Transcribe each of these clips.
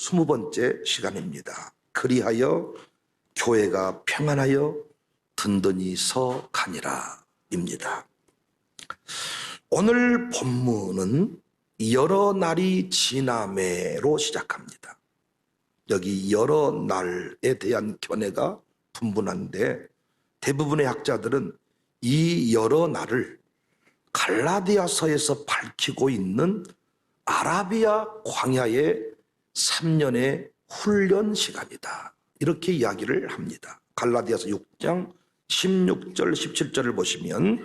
20번째 시간입니다. 그리하여 교회가 평안하여 든든히 서 가니라 입니다. 오늘 본문은 여러 날이 지나매로 시작합니다. 여기 여러 날에 대한 견해가 분분한데 대부분의 학자들은 이 여러 날을 갈라디아서에서 밝히고 있는 아라비아 광야의 3년의 훈련 시간이다, 이렇게 이야기를 합니다. 갈라디아서 6장 16절 17절을 보시면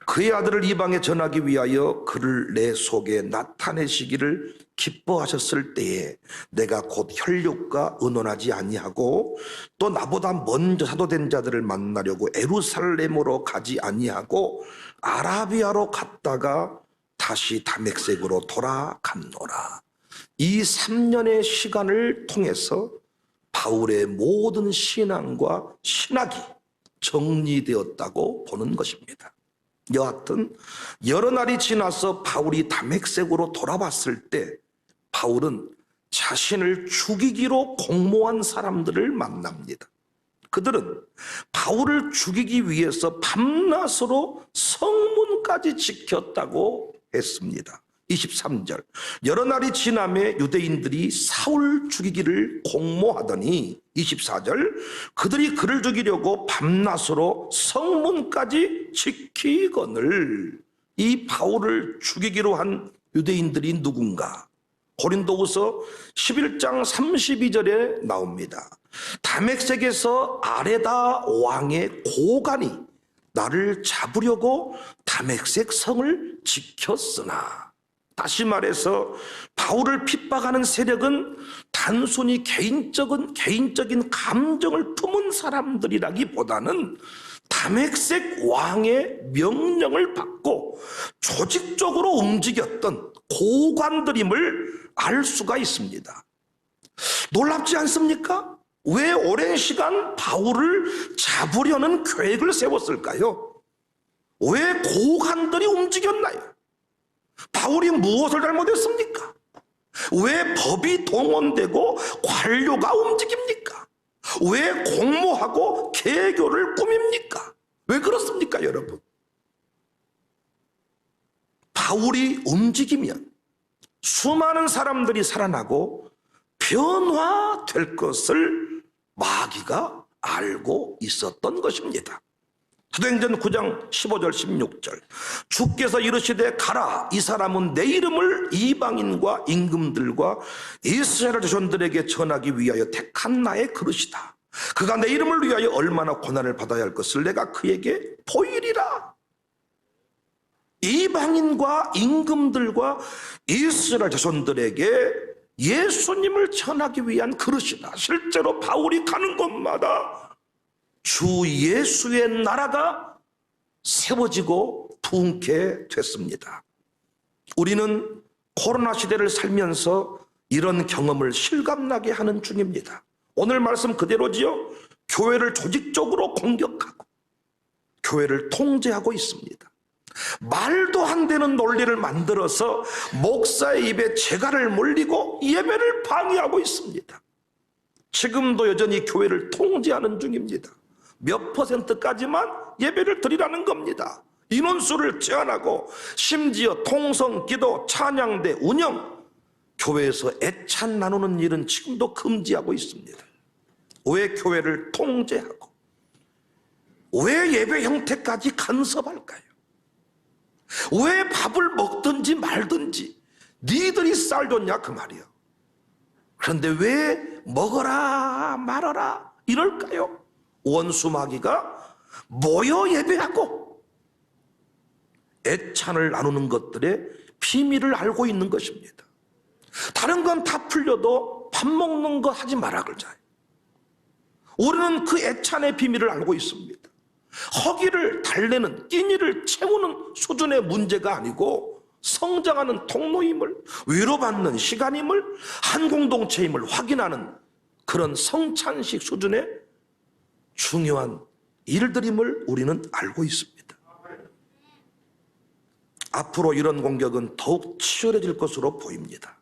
그의 아들을 이방에 전하기 위하여 그를 내 속에 나타내시기를 기뻐하셨을 때에 내가 곧 혈육과 의논하지 아니하고 또 나보다 먼저 사도된 자들을 만나려고 예루살렘으로 가지 아니하고 아라비아로 갔다가 다시 다메섹으로 돌아갔노라. 이 3년의 시간을 통해서 바울의 모든 신앙과 신학이 정리되었다고 보는 것입니다. 여하튼 여러 날이 지나서 바울이 다메섹으로 돌아왔을 때 바울은 자신을 죽이기로 공모한 사람들을 만납니다. 그들은 바울을 죽이기 위해서 밤낮으로 성문까지 지켰다고 했습니다. 23절 여러 날이 지나매 유대인들이 사울 죽이기를 공모하더니 24절 그들이 그를 죽이려고 밤낮으로 성문까지 지키거늘. 이 바울을 죽이기로 한 유대인들이 누군가? 고린도후서 11장 32절에 나옵니다. 다메섹에서 아레다 왕의 고관이 나를 잡으려고 다메섹 성을 지켰으나, 다시 말해서 바울을 핍박하는 세력은 단순히 개인적인 감정을 품은 사람들이라기보다는 다메섹 왕의 명령을 받고 조직적으로 움직였던 고관들임을 알 수가 있습니다. 놀랍지 않습니까? 왜 오랜 시간 바울을 잡으려는 계획을 세웠을까요? 왜 고관들이 움직였나요? 바울이 무엇을 잘못했습니까? 왜 법이 동원되고 관료가 움직입니까? 왜 공모하고 개교를 꾸밉니까? 왜 그렇습니까, 여러분? 바울이 움직이면 수많은 사람들이 살아나고 변화될 것을 마귀가 알고 있었던 것입니다. 사도행전 9장 15절 16절 주께서 이르시되 가라, 이 사람은 내 이름을 이방인과 임금들과 이스라엘 자손들에게 전하기 위하여 택한 나의 그릇이다. 그가 내 이름을 위하여 얼마나 고난을 받아야 할 것을 내가 그에게 보이리라. 이방인과 임금들과 이스라엘 자손들에게 예수님을 전하기 위한 그릇이다. 실제로 바울이 가는 곳마다 주 예수의 나라가 세워지고 부흥케 됐습니다. 우리는 코로나 시대를 살면서 이런 경험을 실감나게 하는 중입니다. 오늘 말씀 그대로지요. 교회를 조직적으로 공격하고 교회를 통제하고 있습니다. 말도 안 되는 논리를 만들어서 목사의 입에 재갈을 물리고 예배를 방해하고 있습니다. 지금도 여전히 교회를 통제하는 중입니다. 몇 %까지만 예배를 드리라는 겁니다. 인원수를 제한하고 심지어 통성, 기도, 찬양대 운영, 교회에서 애찬 나누는 일은 지금도 금지하고 있습니다. 왜 교회를 통제하고 왜 예배 형태까지 간섭할까요? 왜 밥을 먹든지 말든지 니들이 쌀 줬냐 그 말이요. 그런데 왜 먹어라 말아라 이럴까요? 원수 마귀가 모여 예배하고 애찬을 나누는 것들의 비밀을 알고 있는 것입니다. 다른 건 다 풀려도 밥 먹는 거 하지 마라 그러잖아요. 우리는 그 애찬의 비밀을 알고 있습니다. 허기를 달래는, 끼니를 채우는 수준의 문제가 아니고 성장하는 통로임을, 위로받는 시간임을, 한 공동체임을 확인하는 그런 성찬식 수준의 중요한 일들임을 우리는 알고 있습니다. 앞으로 이런 공격은 더욱 치열해질 것으로 보입니다.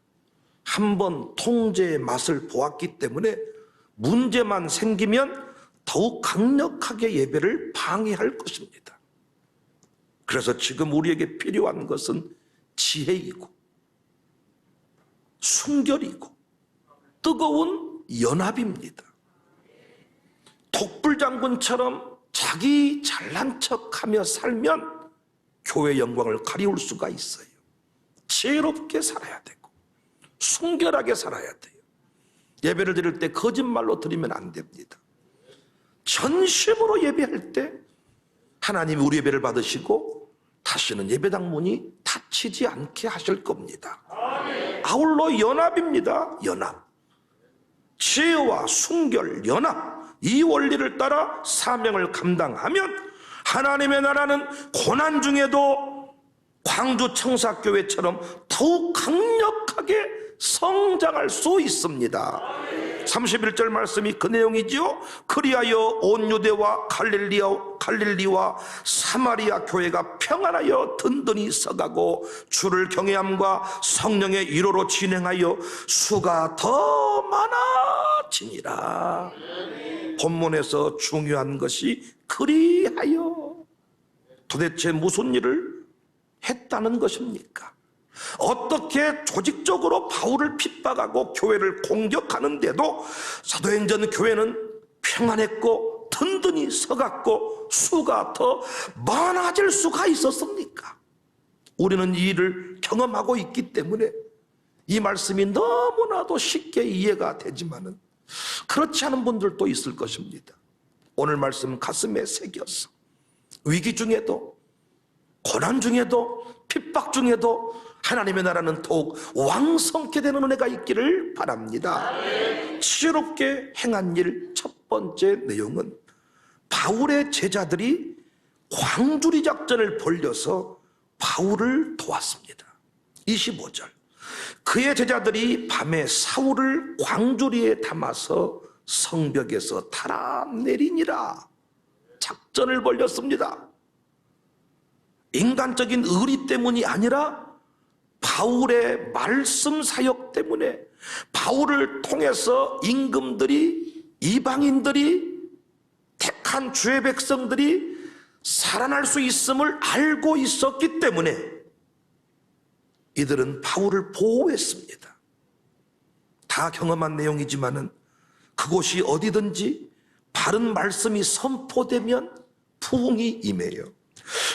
한번 통제의 맛을 보았기 때문에 문제만 생기면 더욱 강력하게 예배를 방해할 것입니다. 그래서 지금 우리에게 필요한 것은 지혜이고 순결이고 뜨거운 연합입니다. 독불장군처럼 자기 잘난 척하며 살면 교회 영광을 가리울 수가 있어요. 지혜롭게 살아야 되고 순결하게 살아야 돼요. 예배를 드릴 때 거짓말로 드리면 안 됩니다. 전심으로 예배할 때 하나님이 우리 예배를 받으시고 다시는 예배당 문이 닫히지 않게 하실 겁니다. 아울러 연합입니다. 연합. 지혜와 순결, 연합, 이 원리를 따라 사명을 감당하면 하나님의 나라는 고난 중에도 광주 청사교회처럼 더욱 강력하게 성장할 수 있습니다. 31절 말씀이 그 내용이지요. 그리하여 온 유대와 갈릴리와 사마리아 교회가 평안하여 든든히 서가고 주를 경외함과 성령의 위로로 진행하여 수가 더 많아지니라. 본문에서 중요한 것이 그리하여 도대체 무슨 일을 했다는 것입니까? 어떻게 조직적으로 바울을 핍박하고 교회를 공격하는데도 사도행전 교회는 평안했고 든든히 서갔고 수가 더 많아질 수가 있었습니까? 우리는 이 일을 경험하고 있기 때문에 이 말씀이 너무나도 쉽게 이해가 되지만은 그렇지 않은 분들도 있을 것입니다. 오늘 말씀 가슴에 새겨서 위기 중에도 고난 중에도 핍박 중에도 하나님의 나라는 더욱 왕성케 되는 은혜가 있기를 바랍니다. 지혜롭게 행한 일 첫 번째 내용은 바울의 제자들이 광주리 작전을 벌려서 바울을 도왔습니다. 25절 그의 제자들이 밤에 사울을 광주리에 담아서 성벽에서 달아내리니라. 작전을 벌였습니다. 인간적인 의리 때문이 아니라 바울의 말씀 사역 때문에 바울을 통해서 임금들이 이방인들이 택한 주의 백성들이 살아날 수 있음을 알고 있었기 때문에 이들은 바울을 보호했습니다. 다 경험한 내용이지만은 그곳이 어디든지 바른 말씀이 선포되면 부흥이 임해요.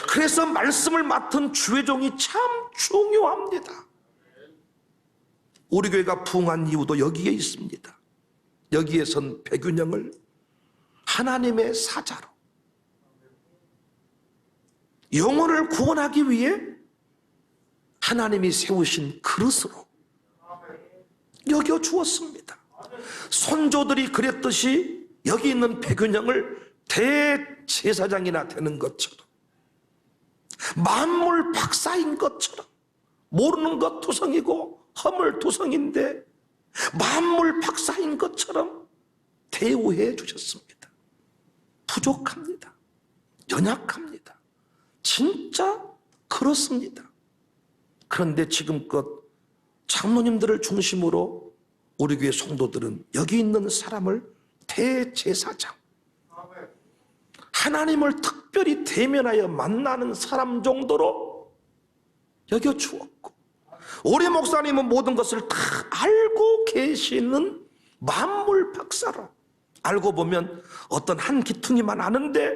그래서 말씀을 맡은 주의종이 참 중요합니다. 우리 교회가 부흥한 이유도 여기에 있습니다. 여기에 선 백윤영을 하나님의 사자로 영혼을 구원하기 위해 하나님이 세우신 그릇으로 여겨주었습니다. 선조들이 그랬듯이 여기 있는 백윤영을 대제사장이나 되는 것처럼 만물 박사인 것처럼 모르는 것 투성이고 허물투성인데 만물 박사인 것처럼 대우해 주셨습니다. 부족합니다. 연약합니다. 진짜 그렇습니다. 그런데 지금껏 장로님들을 중심으로 우리 교회 성도들은 여기 있는 사람을 대제사장, 하나님을 특별히 대면하여 만나는 사람 정도로 여겨주었고, 우리 목사님은 모든 것을 다 알고 계시는 만물 박사로, 알고 보면 어떤 한 기퉁이만 아는데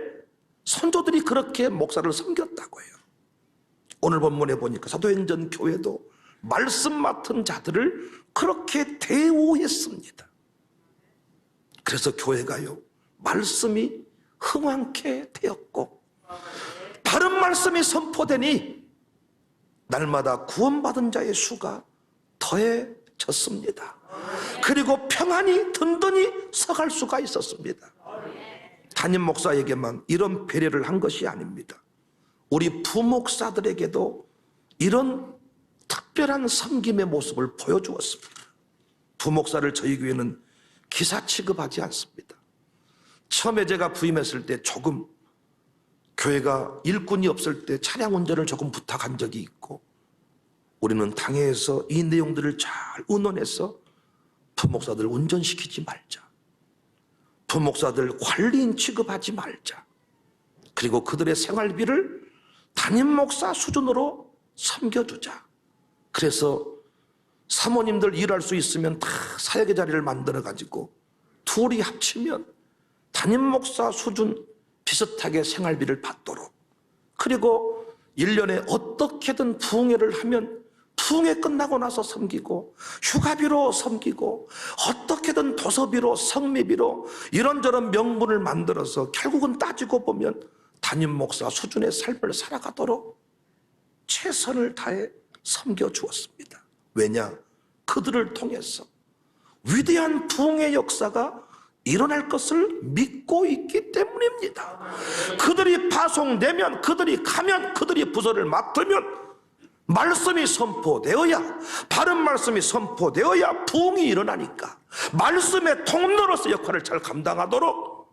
선조들이 그렇게 목사를 섬겼다고 해요. 오늘 본문에 보니까 사도행전 교회도 말씀 맡은 자들을 그렇게 대우했습니다. 그래서 교회가요, 말씀이 흥왕케 되었고 바른 말씀이 선포되니 날마다 구원받은 자의 수가 더해졌습니다. 그리고 평안히 든든히 서갈 수가 있었습니다. 담임 목사에게만 이런 배려를 한 것이 아닙니다. 우리 부목사들에게도 이런 특별한 섬김의 모습을 보여주었습니다. 부목사를 저희 교회는 기사 취급하지 않습니다. 처음에 제가 부임했을 때 조금 교회가 일꾼이 없을 때 차량 운전을 조금 부탁한 적이 있고, 우리는 당회에서 이 내용들을 잘 의논해서 부목사들 운전시키지 말자. 부목사들 관리인 취급하지 말자. 그리고 그들의 생활비를 담임 목사 수준으로 섬겨주자. 그래서 사모님들 일할 수 있으면 다 사역의 자리를 만들어가지고 둘이 합치면 담임 목사 수준 비슷하게 생활비를 받도록, 그리고 1년에 어떻게든 부흥회를 하면 부흥회 끝나고 나서 섬기고, 휴가비로 섬기고, 어떻게든 도서비로, 성미비로 이런저런 명분을 만들어서 결국은 따지고 보면 담임 목사 수준의 삶을 살아가도록 최선을 다해 섬겨주었습니다. 왜냐? 그들을 통해서 위대한 부흥의 역사가 일어날 것을 믿고 있기 때문입니다. 그들이 파송되면, 그들이 가면, 그들이 부서를 맡으면 말씀이 선포되어야, 바른 말씀이 선포되어야 부흥이 일어나니까 말씀의 통로로서 역할을 잘 감당하도록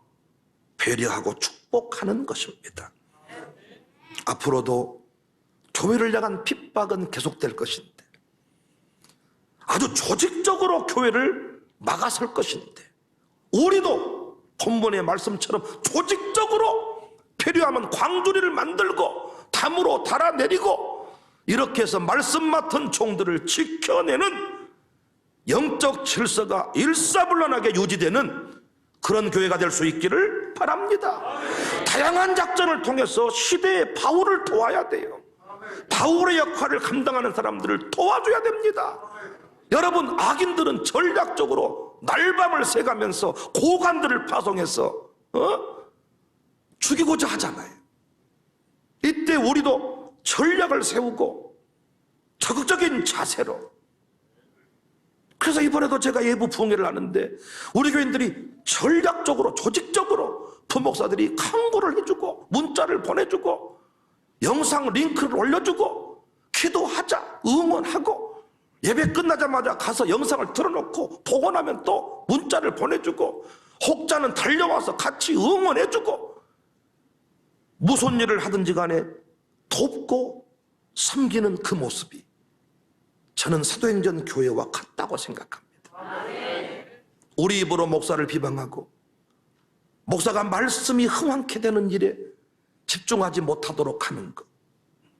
배려하고 축복하는 것입니다. 앞으로도 교회를 향한 핍박은 계속될 것인데, 아주 조직적으로 교회를 막아설 것인데, 우리도 본문의 말씀처럼 조직적으로 필요하면 광주리를 만들고 담으로 달아내리고, 이렇게 해서 말씀 맡은 종들을 지켜내는 영적 질서가 일사불란하게 유지되는 그런 교회가 될 수 있기를 바랍니다. 다양한 작전을 통해서 시대의 바울을 도와야 돼요. 바울의 역할을 감당하는 사람들을 도와줘야 됩니다. 여러분, 악인들은 전략적으로 날밤을 새가면서 고관들을 파송해서 죽이고자 하잖아요. 이때 우리도 전략을 세우고 적극적인 자세로, 그래서 이번에도 제가 예부 부흥회를 하는데 우리 교인들이 전략적으로, 조직적으로 부목사들이 강구를 해주고 문자를 보내주고 영상 링크를 올려주고 기도하자, 응원하고, 예배 끝나자마자 가서 영상을 틀어놓고 보고 나면 또 문자를 보내주고, 혹자는 달려와서 같이 응원해주고, 무슨 일을 하든지 간에 돕고 섬기는 그 모습이 저는 사도행전 교회와 같다고 생각합니다. 우리 입으로 목사를 비방하고 목사가 말씀이 흥황케 되는 일에 집중하지 못하도록 하는 것,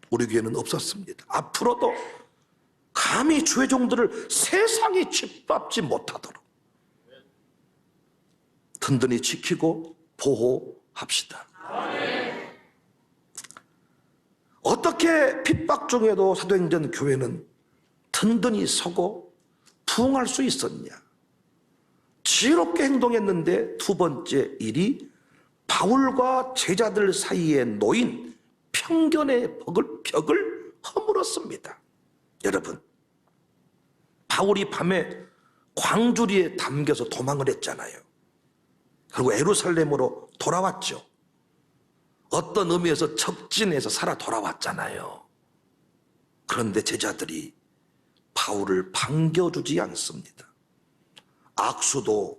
우리 교회는 없었습니다. 앞으로도 감히 주의 종들을 세상이 짓밟지 못하도록 든든히 지키고 보호합시다. 어떻게 핍박 중에도 사도행전 교회는 든든히 서고 부흥할 수 있었냐? 지혜롭게 행동했는데 두 번째 일이 바울과 제자들 사이에 놓인 편견의 벽을 허물었습니다. 여러분, 바울이 밤에 광주리에 담겨서 도망을 했잖아요. 그리고 예루살렘으로 돌아왔죠. 어떤 의미에서 적진에서 살아 돌아왔잖아요. 그런데 제자들이 바울을 반겨주지 않습니다. 악수도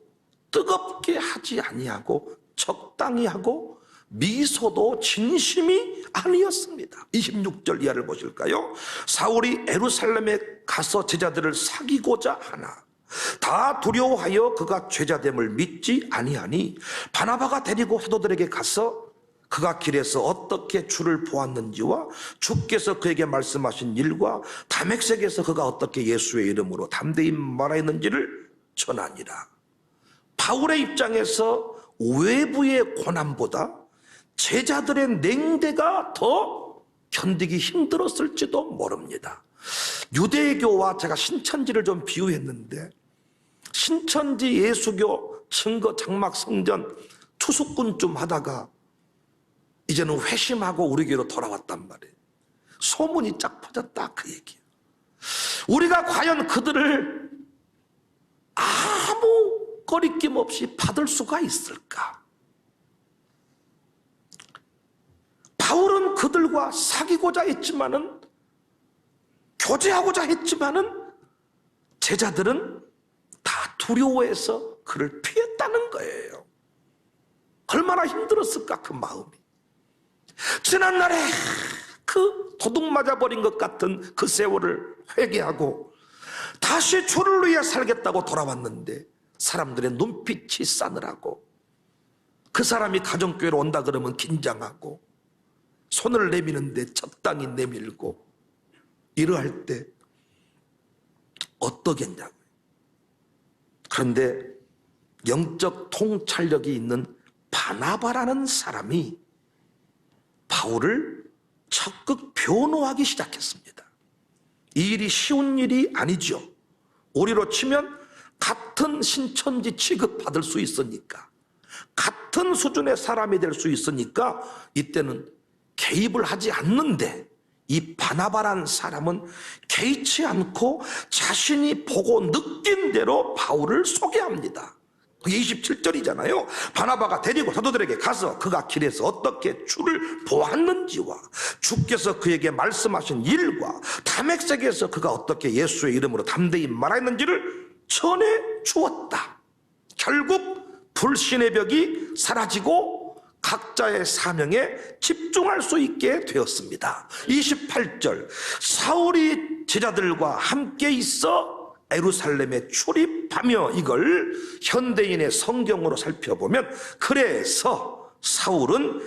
뜨겁게 하지 아니하고 적당히 하고 미소도 진심이 아니었습니다. 26절 이하를 보실까요? 사울이 예루살렘에 가서 제자들을 사귀고자 하나 다 두려워하여 그가 죄자됨을 믿지 아니하니 바나바가 데리고 사도들에게 가서 그가 길에서 어떻게 주를 보았는지와 주께서 그에게 말씀하신 일과 다메섹에서 그가 어떻게 예수의 이름으로 담대히 말하였는지를 전하니라. 바울의 입장에서 외부의 고난보다 제자들의 냉대가 더 견디기 힘들었을지도 모릅니다. 유대교와 제가 신천지를 좀 비유했는데, 신천지 예수교 증거 장막 성전 투숙군쯤 하다가 이제는 회심하고 우리 교회로 돌아왔단 말이에요. 소문이 쫙 퍼졌다, 그 얘기예요. 우리가 과연 그들을 아무 거리낌 없이 받을 수가 있을까? 바울은 그들과 사귀고자 했지만은, 교제하고자 했지만은 제자들은 다 두려워해서 그를 피했다는 거예요. 얼마나 힘들었을까, 그 마음이. 지난날에 그 도둑 맞아버린 것 같은 그 세월을 회개하고 다시 주를 위해 살겠다고 돌아왔는데 사람들의 눈빛이 싸늘하고 그 사람이 가정교회로 온다 그러면 긴장하고 손을 내미는데 적당히 내밀고 이러할 때 어떠겠냐고요. 그런데 영적 통찰력이 있는 바나바라는 사람이 바울을 적극 변호하기 시작했습니다. 이 일이 쉬운 일이 아니죠. 우리로 치면 같은 신천지 취급받을 수 있으니까, 같은 수준의 사람이 될 수 있으니까 이때는 개입을 하지 않는데, 이 바나바라는 사람은 개의치 않고 자신이 보고 느낀 대로 바울을 소개합니다. 27절이잖아요. 바나바가 데리고 사도들에게 가서 그가 길에서 어떻게 주를 보았는지와 주께서 그에게 말씀하신 일과 다메섹에서 그가 어떻게 예수의 이름으로 담대히 말했는지를 전해 주었다. 결국 불신의 벽이 사라지고 각자의 사명에 집중할 수 있게 되었습니다. 28절, 사울이 제자들과 함께 있어 예루살렘에 출입하며, 이걸 현대인의 성경으로 살펴보면, 그래서 사울은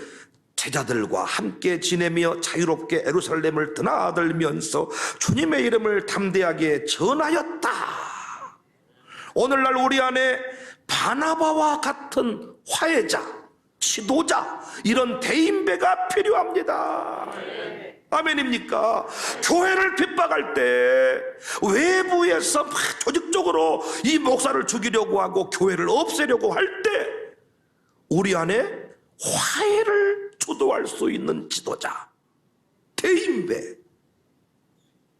제자들과 함께 지내며 자유롭게 예루살렘을 드나들면서 주님의 이름을 담대하게 전하였다. 오늘날 우리 안에 바나바와 같은 화해자, 지도자, 이런 대인배가 필요합니다. 아멘입니까? 교회를 핍박할 때 외부에서 막 조직적으로 이 목사를 죽이려고 하고 교회를 없애려고 할 때 우리 안에 화해를 주도할 수 있는 지도자, 대인배,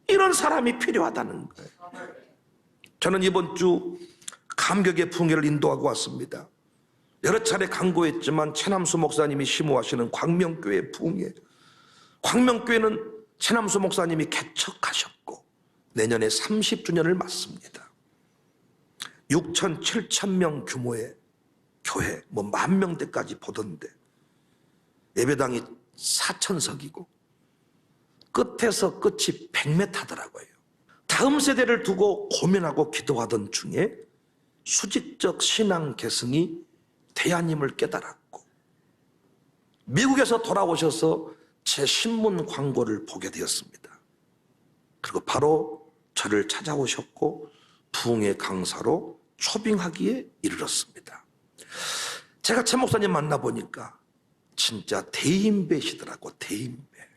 이런 사람이 필요하다는 거예요. 저는 이번 주 감격의 풍회를 인도하고 왔습니다. 여러 차례 강구했지만 최남수 목사님이 심호하시는 광명교회 풍회, 광명교회는 최남수 목사님이 개척하셨고 내년에 30주년을 맞습니다. 6천, 7천 명 규모의 교회, 뭐 10,000명대까지 보던데 예배당이 4,000석이고 끝에서 끝이 100m더라고요. 다음 세대를 두고 고민하고 기도하던 중에 수직적 신앙 계승이 대안임을 깨달았고 미국에서 돌아오셔서 제 신문 광고를 보게 되었습니다. 그리고 바로 저를 찾아오셨고 부흥의 강사로 초빙하기에 이르렀습니다. 제가 최 목사님 만나보니까 진짜 대인배시더라고. 대인배.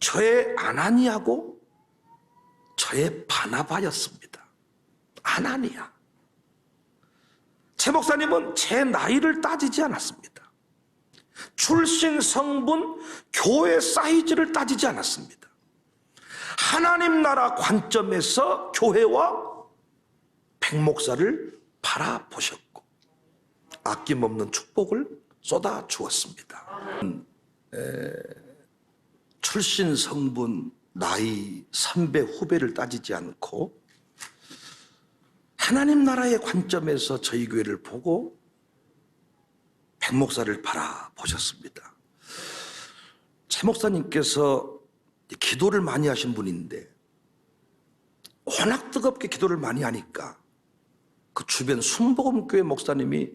저의 아나니아고 저의 바나바였습니다. 아나니아. 최 목사님은 제 나이를 따지지 않았습니다. 출신, 성분, 교회 사이즈를 따지지 않았습니다. 하나님 나라 관점에서 교회와 백목사를 바라보셨고 아낌없는 축복을 쏟아 주었습니다. 출신, 성분, 나이, 선배, 후배를 따지지 않고 하나님 나라의 관점에서 저희 교회를 보고 백목사를 바라보셨습니다. 최 목사님께서 기도를 많이 하신 분인데 워낙 뜨겁게 기도를 많이 하니까 그 주변 순복음교회 목사님이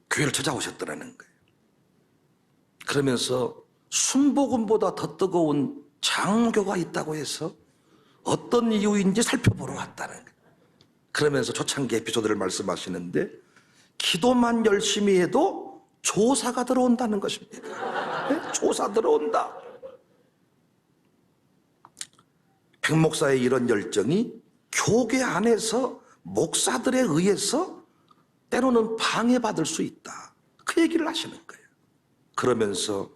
교회를 찾아오셨더라는 거예요. 그러면서 순복음보다 더 뜨거운 장교가 있다고 해서 어떤 이유인지 살펴보러 왔다는 거예요. 그러면서 초창기 에피소드를 말씀하시는데 기도만 열심히 해도 조사가 들어온다는 것입니다. 네? 조사 들어온다. 백목사의 이런 열정이 교계 안에서 목사들에 의해서 때로는 방해받을 수 있다. 그 얘기를 하시는 거예요. 그러면서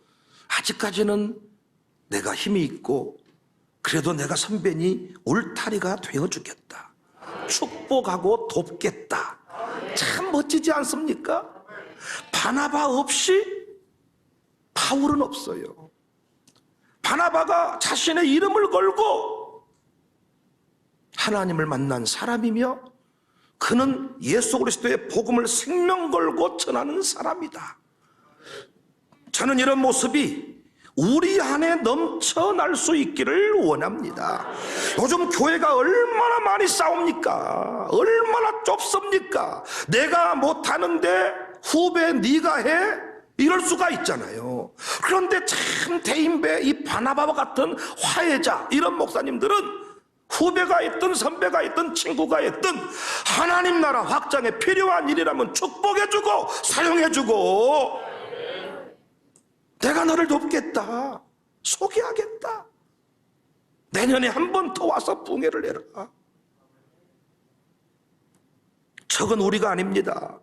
아직까지는 내가 힘이 있고 그래도 내가 선배니 울타리가 되어주겠다. 축복하고 돕겠다. 참 멋지지 않습니까? 바나바 없이 바울은 없어요. 바나바가 자신의 이름을 걸고 하나님을 만난 사람이며 그는 예수 그리스도의 복음을 생명 걸고 전하는 사람이다. 저는 이런 모습이 우리 안에 넘쳐날 수 있기를 원합니다. 요즘 교회가 얼마나 많이 싸웁니까? 얼마나 좁습니까? 내가 못하는데 후배 네가 해? 이럴 수가 있잖아요. 그런데 참 대인배 이 바나바와 같은 화해자 이런 목사님들은 후배가 있든 선배가 있든 친구가 있든 하나님 나라 확장에 필요한 일이라면 축복해주고 사용해주고 내가 너를 돕겠다, 소개하겠다, 내년에 한 번 더 와서 붕해를 해라. 적은 우리가 아닙니다.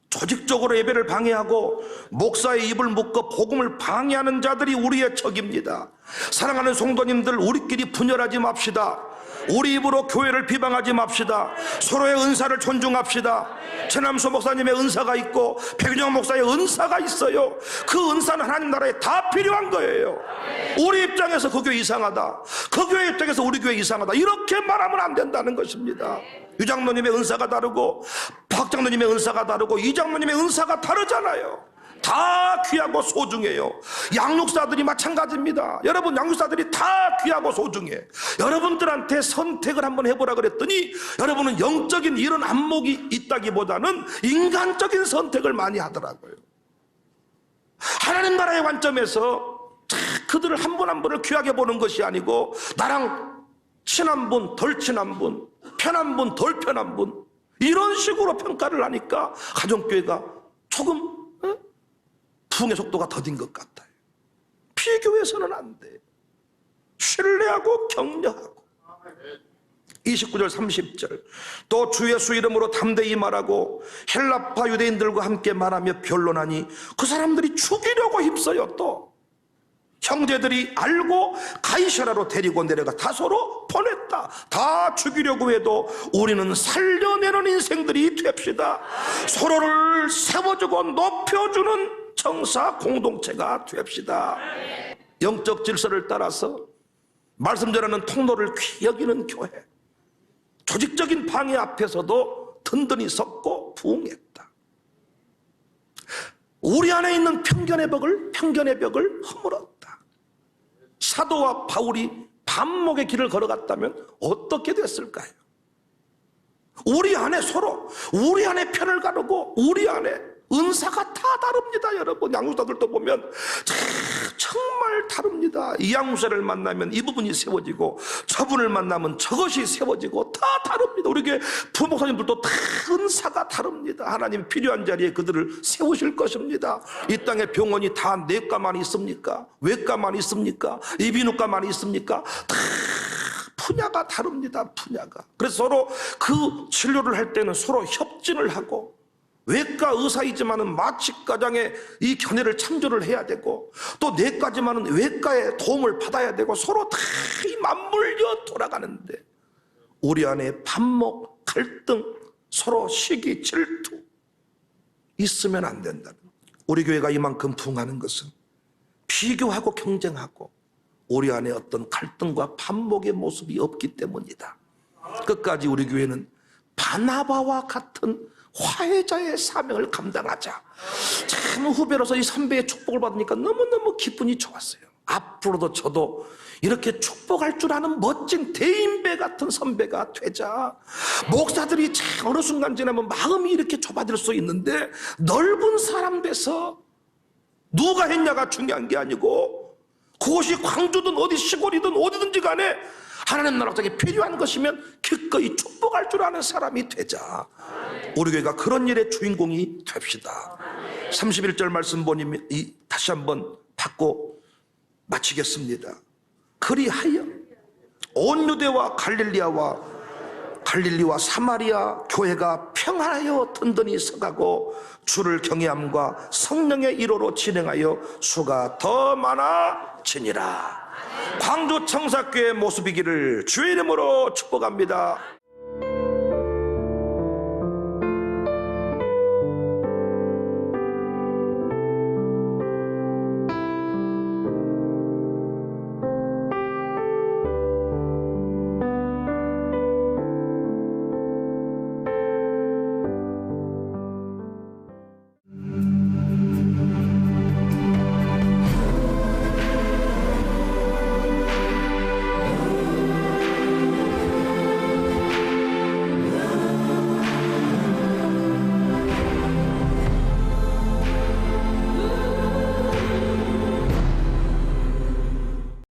조직적으로 예배를 방해하고 목사의 입을 묶어 복음을 방해하는 자들이 우리의 적입니다. 사랑하는 성도님들, 우리끼리 분열하지 맙시다. 우리 입으로 교회를 비방하지 맙시다. 서로의 은사를 존중합시다. 최남수 목사님의 은사가 있고 백윤영 목사의 은사가 있어요. 그 은사는 하나님 나라에 다 필요한 거예요. 우리 입장에서 그 교회 이상하다, 그 교회 입장에서 우리 교회 이상하다, 이렇게 말하면 안 된다는 것입니다. 유장로님의 은사가 다르고 박장로님의 은사가 다르고 이장로님의 은사가 다르잖아요. 다 귀하고 소중해요. 양육사들이 마찬가지입니다. 여러분, 양육사들이 다 귀하고 소중해. 여러분들한테 선택을 한번 해보라 그랬더니 여러분은 영적인 이런 안목이 있다기보다는 인간적인 선택을 많이 하더라고요. 하나님 나라의 관점에서 그들을 한 분 한 분을 귀하게 보는 것이 아니고 나랑 친한 분, 덜 친한 분, 편한 분, 덜 편한 분, 이런 식으로 평가를 하니까 가정교회가 조금 부흥의 속도가 더딘 것 같아요. 비교해서는 안 돼. 신뢰하고 격려하고. 29절 30절 또 주 예수 이름으로 담대히 말하고 헬라파 유대인들과 함께 말하며 변론하니 그 사람들이 죽이려고 힘써요. 또 형제들이 알고 가이사라로 데리고 내려가 다소로 보냈다. 다 죽이려고 해도 우리는 살려내는 인생들이 됩시다. 서로를 세워주고 높여주는 정사 공동체가 됩시다. 영적 질서를 따라서 말씀 전하는 통로를 귀히 여기는 교회, 조직적인 방해 앞에서도 든든히 섰고 부응했다. 우리 안에 있는 편견의 벽을 허물었다. 사도와 바울이 반목의 길을 걸어갔다면 어떻게 됐을까요? 우리 안에 서로, 우리 안에 편을 가르고 우리 안에 은사가 다 다릅니다. 여러분, 양육사들도 보면 정말 다릅니다. 이 양육사를 만나면 이 부분이 세워지고 저분을 만나면 저것이 세워지고 다 다릅니다. 우리 교회 부목사님들도 다 은사가 다릅니다. 하나님 필요한 자리에 그들을 세우실 것입니다. 이 땅에 병원이 다 내과만 있습니까? 외과만 있습니까? 이비인후과만 있습니까? 다 분야가 다릅니다. 분야가. 그래서 서로 그 진료를 할 때는 서로 협진을 하고, 외과 의사이지만은 마취과장에 이 견해를 참조를 해야 되고, 또 내과지만은 외과의 도움을 받아야 되고, 서로 다 맞물려 돌아가는데 우리 안에 반목, 갈등, 서로 시기, 질투 있으면 안 된다는. 우리 교회가 이만큼 부흥하는 것은 비교하고 경쟁하고 우리 안에 어떤 갈등과 반목의 모습이 없기 때문이다. 끝까지 우리 교회는 바나바와 같은 화해자의 사명을 감당하자. 참 후배로서 이 선배의 축복을 받으니까 너무너무 기분이 좋았어요. 앞으로도 저도 이렇게 축복할 줄 아는 멋진 대인배 같은 선배가 되자. 목사들이 참 어느 순간 지나면 마음이 이렇게 좁아질 수 있는데 넓은 사람 돼서 누가 했냐가 중요한 게 아니고, 그것이 광주든 어디 시골이든 어디든지 간에 하나님 나라 속에 필요한 것이면 기꺼이 축복할 줄 아는 사람이 되자. 우리 교회가 그런 일의 주인공이 됩시다. 31절 말씀 보니 다시 한번 받고 마치겠습니다. 그리하여 온 유대와 갈릴리와 사마리아 교회가 평안하여 든든히 서가고 주를 경외함과 성령의 일호로 진행하여 수가 더 많아지니라. 광주 청사교회 모습이기를 주의 이름으로 축복합니다.